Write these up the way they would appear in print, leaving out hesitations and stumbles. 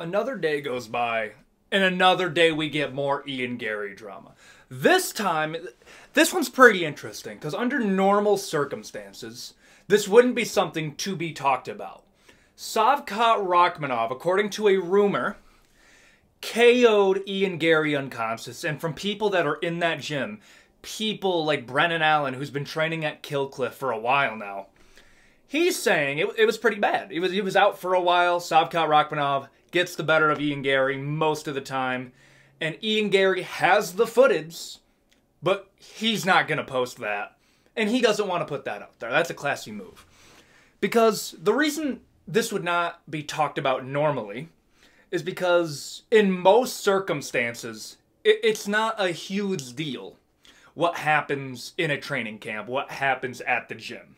Another day goes by, and another day we get more Ian Garry drama. This time, this one's pretty interesting, because under normal circumstances, this wouldn't be something to be talked about. Shavkat Rachmanov, according to a rumor, KO'd Ian Garry unconscious, and from people that are in that gym, people like Brennan Allen, who's been training at Killcliff for a while now, he's saying it was pretty bad. He was out for a while. Shavkat Rachmanov gets the better of Ian Garry most of the time, and Ian Garry has the footage, but he's not going to post that, and he doesn't want to put that out there. That's a classy move. Because the reason this would not be talked about normally is because in most circumstances, it's not a huge deal what happens in a training camp, what happens at the gym.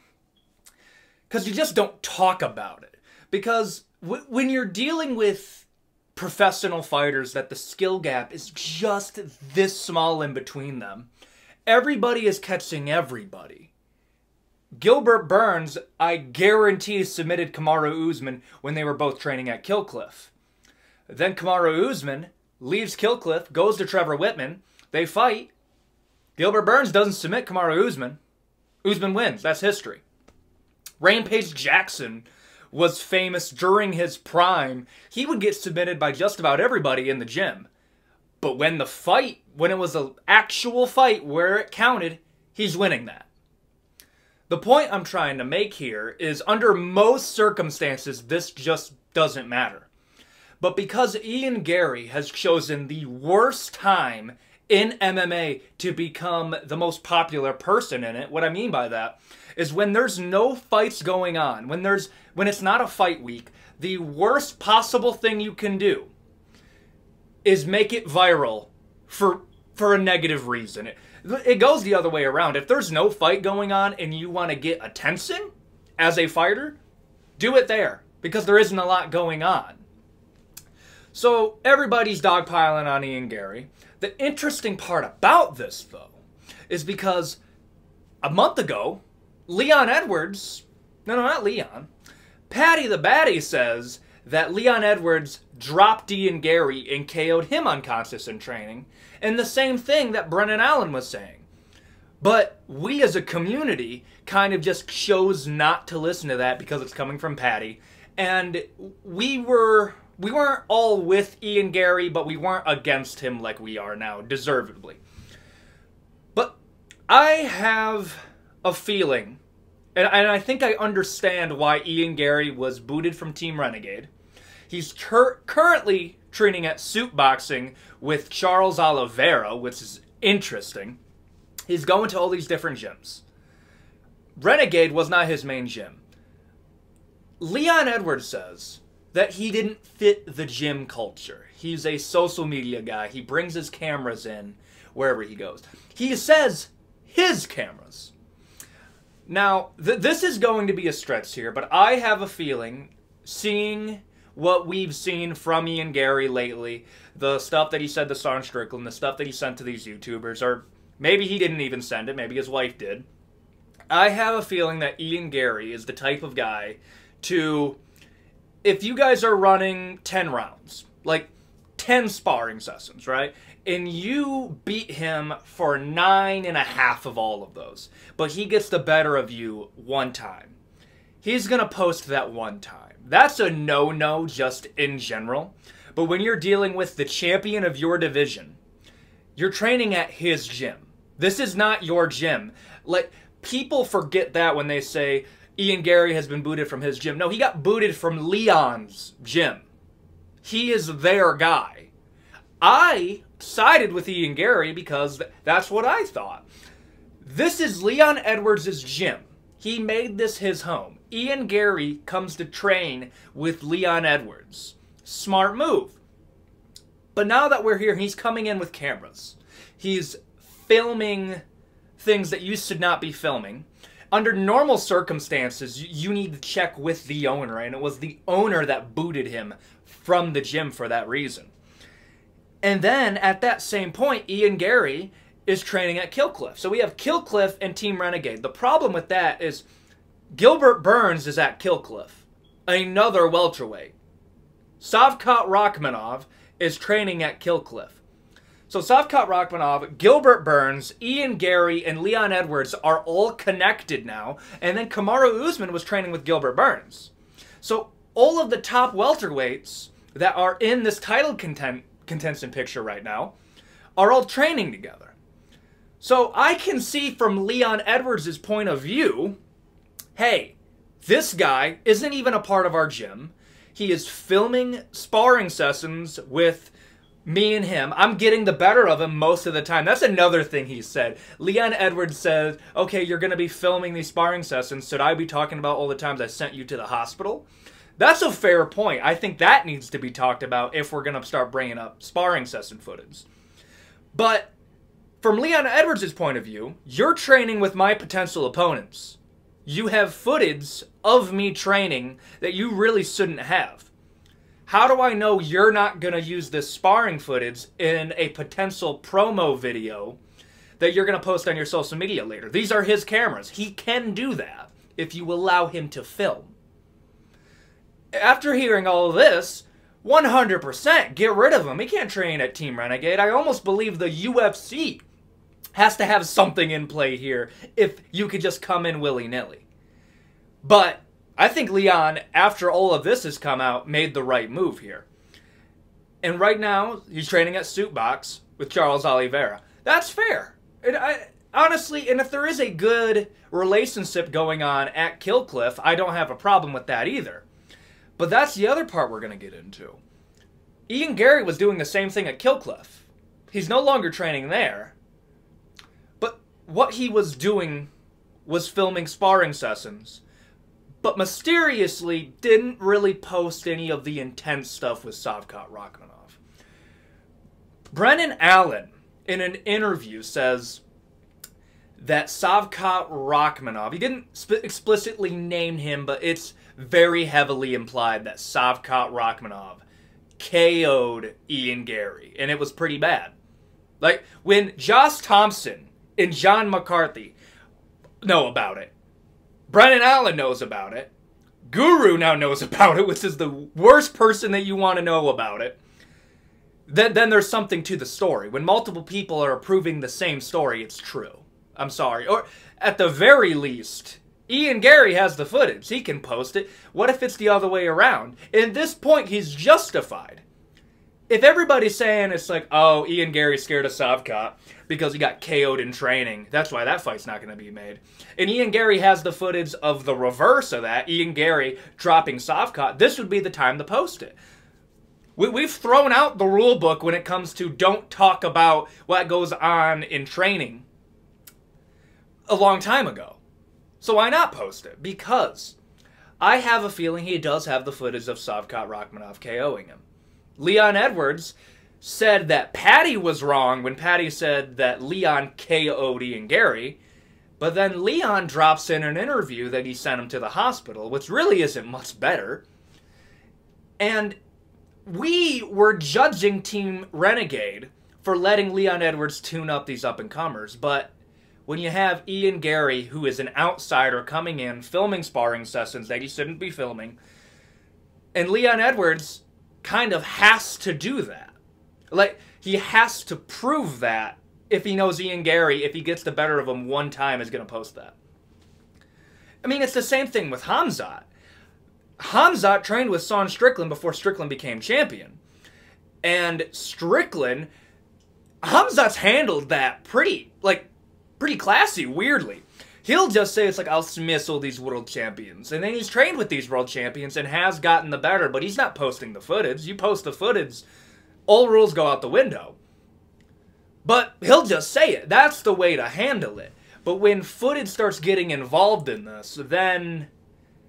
Because you just don't talk about it. Because when you're dealing with professional fighters that the skill gap is just this small in between them, everybody is catching everybody. Gilbert Burns, I guarantee, submitted Kamaru Usman when they were both training at Killcliff. Then Kamaru Usman leaves Killcliff, goes to Trevor Whitman, they fight. Gilbert Burns doesn't submit Kamaru Usman. Usman wins. That's history. Rampage Jackson was famous during his prime. He would get submitted by just about everybody in the gym. But when it was an actual fight where it counted, he's winning that. The point I'm trying to make here is under most circumstances, this just doesn't matter. But because Ian Garry has chosen the worst time in MMA to become the most popular person in it, what I mean by that is when there's no fights going on, when it's not a fight week, the worst possible thing you can do is make it viral for a negative reason. It goes the other way around. If there's no fight going on and you want to get attention as a fighter, do it there, because there isn't a lot going on. So everybody's dogpiling on Ian Garry. The interesting part about this, though, is because a month ago, Leon Edwards, not Leon, Patty the Baddie says that Leon Edwards dropped Ian Garry and KO'd him unconscious in training, and the same thing that Brennan Allen was saying. But we as a community kind of just chose not to listen to that because it's coming from Patty, and we weren't all with Ian Garry, but we weren't against him like we are now, deservedly. But I have a feeling, and I think I understand why Ian Garry was booted from Team Renegade. He's currently training at Suit Boxing with Charles Oliveira, which is interesting. He's going to all these different gyms. Renegade was not his main gym. Leon Edwards says that he didn't fit the gym culture. He's a social media guy. He brings his cameras in wherever he goes. He says his cameras. Now, this is going to be a stretch here, but I have a feeling, seeing what we've seen from Ian Garry lately, the stuff that he said to Sean Strickland, the stuff that he sent to these YouTubers, or maybe he didn't even send it, maybe his wife did. I have a feeling that Ian Garry is the type of guy to, if you guys are running 10 rounds, like 10 sparring sessions, right? And you beat him for 9.5 of all of those, but he gets the better of you one time. He's going to post that one time. That's a no-no just in general. But when you're dealing with the champion of your division, you're training at his gym. This is not your gym. Like, people forget that when they say Ian Garry has been booted from his gym. No, he got booted from Leon's gym. He is their guy. I sided with Ian Garry because that's what I thought. This is Leon Edwards' gym. He made this his home. Ian Garry comes to train with Leon Edwards. Smart move. But now that we're here, he's coming in with cameras. He's filming things that you should not be filming. Under normal circumstances, you need to check with the owner, and it was the owner that booted him from the gym for that reason. And then, at that same point, Ian Garry is training at Killcliff. So we have Killcliff and Team Renegade. The problem with that is Gilbert Burns is at Killcliff, another welterweight. Shavkat Rachmanov is training at Killcliff. So Shavkat Rachmanov, Gilbert Burns, Ian Garry, and Leon Edwards are all connected now. And then Kamaru Usman was training with Gilbert Burns. So all of the top welterweights that are in this title contention picture right now are all training together. So I can see from Leon Edwards' point of view, hey, this guy isn't even a part of our gym. He is filming sparring sessions with me and him. I'm getting the better of him most of the time. That's another thing he said. Leon Edwards said, okay, you're going to be filming these sparring sessions. Should I be talking about all the times I sent you to the hospital? That's a fair point. I think that needs to be talked about if we're going to start bringing up sparring session footage. But from Leon Edwards' point of view, you're training with my potential opponents. You have footage of me training that you really shouldn't have. How do I know you're not going to use this sparring footage in a potential promo video that you're going to post on your social media later? These are his cameras. He can do that if you allow him to film. After hearing all of this, 100% get rid of him. He can't train at Team Renegade. I almost believe the UFC has to have something in play here if you could just come in willy-nilly. But I think Leon, after all of this has come out, made the right move here. And right now, he's training at Suitbox with Charles Oliveira. That's fair. Honestly, and if there is a good relationship going on at Killcliff, I don't have a problem with that either. But that's the other part we're going to get into. Ian Garry was doing the same thing at Killcliff. He's no longer training there. But what he was doing was filming sparring sessions, but mysteriously didn't really post any of the intense stuff with Shavkat Rachmanov. Brennan Allen, in an interview, says that Shavkat Rachmanov, he didn't explicitly name him, but it's very heavily implied that Shavkat Rachmanov KO'd Ian Garry, and it was pretty bad. Like, when Josh Thompson and John McCarthy know about it, Brennan Allen knows about it, Guru now knows about it, which is the worst person that you want to know about it, then there's something to the story. When multiple people are approving the same story, it's true. I'm sorry. Or, at the very least, Ian Garry has the footage. He can post it. What if it's the other way around? At this point, he's justified. If everybody's saying it's like, oh, Ian Garry's scared of Shavkat because he got KO'd in training, that's why that fight's not going to be made. And Ian Garry has the footage of the reverse of that, Ian Garry dropping Shavkat, this would be the time to post it. We've thrown out the rule book when it comes to don't talk about what goes on in training a long time ago. So why not post it? Because I have a feeling he does have the footage of Shavkat Rachmanov KOing him. Leon Edwards said that Patty was wrong when Patty said that Leon KO'd Ian Garry, but then Leon drops in an interview that he sent him to the hospital, which really isn't much better. And we were judging Team Renegade for letting Leon Edwards tune up these up-and-comers, but when you have Ian Garry, who is an outsider, coming in, filming sparring sessions that he shouldn't be filming, and Leon Edwards kind of has to do that. Like, he has to prove that if he knows Ian Garry, if he gets the better of him one time, is going to post that. I mean, it's the same thing with Hamzat. Hamzat trained with Sean Strickland before Strickland became champion. And Strickland, Hamzat's handled that pretty classy, weirdly. He'll just say, it's like, I'll smiss all these world champions. And then he's trained with these world champions and has gotten the better, but he's not posting the footage. You post the footage, all rules go out the window. But he'll just say it. That's the way to handle it. But when footage starts getting involved in this, then...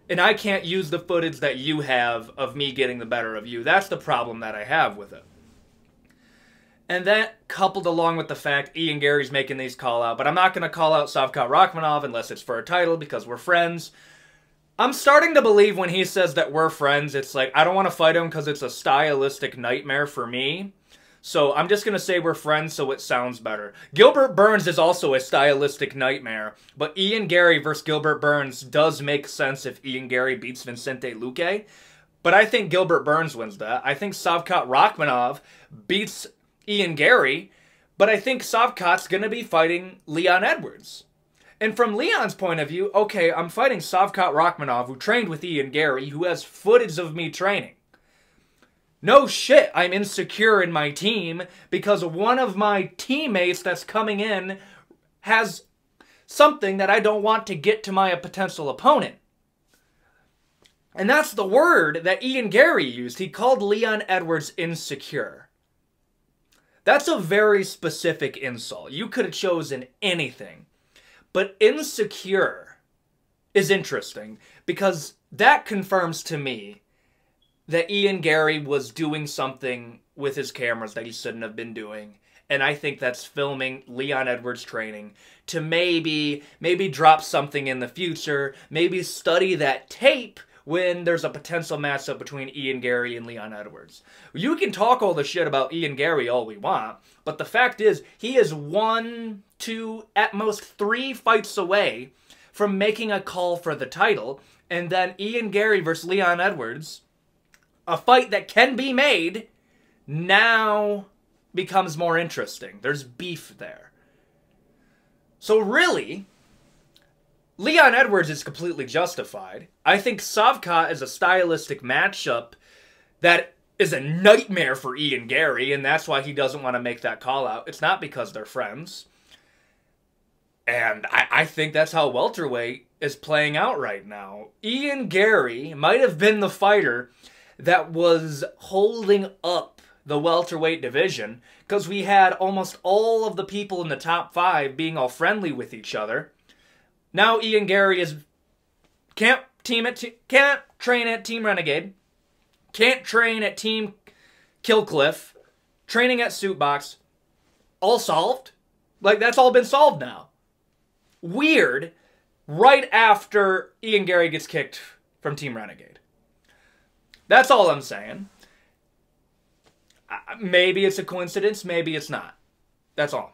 And I can't use the footage that you have of me getting the better of you. That's the problem that I have with it. And that coupled along with the fact Ian Garry's making these call-out, but I'm not going to call out Shavkat Rachmanov unless it's for a title because we're friends. I'm starting to believe when he says that we're friends, it's like, I don't want to fight him because it's a stylistic nightmare for me. So I'm just going to say we're friends so it sounds better. Gilbert Burns is also a stylistic nightmare, but Ian Garry versus Gilbert Burns does make sense if Ian Garry beats Vicente Luque. but I think Gilbert Burns wins that. I think Shavkat Rachmanov beats Ian Garry, but I think Shavkat's going to be fighting Leon Edwards. And from Leon's point of view, okay, I'm fighting Shavkat Rachmanov, who trained with Ian Garry, who has footage of me training. No shit, I'm insecure in my team because one of my teammates that's coming in has something that I don't want to get to my potential opponent. And that's the word that Ian Garry used. He called Leon Edwards insecure. That's a very specific insult. You could have chosen anything. But insecure is interesting because that confirms to me that Ian Garry was doing something with his cameras that he shouldn't have been doing. And I think that's filming Leon Edwards training to maybe drop something in the future, maybe study that tape when there's a potential matchup between Ian Garry and Leon Edwards. You can talk all the shit about Ian Garry all we want, but the fact is, he is 1, 2, at most 3 fights away from making a call for the title, and then Ian Garry versus Leon Edwards, a fight that can be made, now becomes more interesting. There's beef there. So really, Leon Edwards is completely justified. I think Shavkat is a stylistic matchup that is a nightmare for Ian Garry, and that's why he doesn't want to make that call out. It's not because they're friends. And I think that's how welterweight is playing out right now. Ian Garry might have been the fighter that was holding up the welterweight division because we had almost all of the people in the top 5 being all friendly with each other. Now Ian Garry can't train at Team Renegade, can't train at Team Killcliff, training at Suitbox, all solved. Like, that's all been solved now. Weird, right after Ian Garry gets kicked from Team Renegade. That's all I'm saying. Maybe it's a coincidence, maybe it's not. That's all.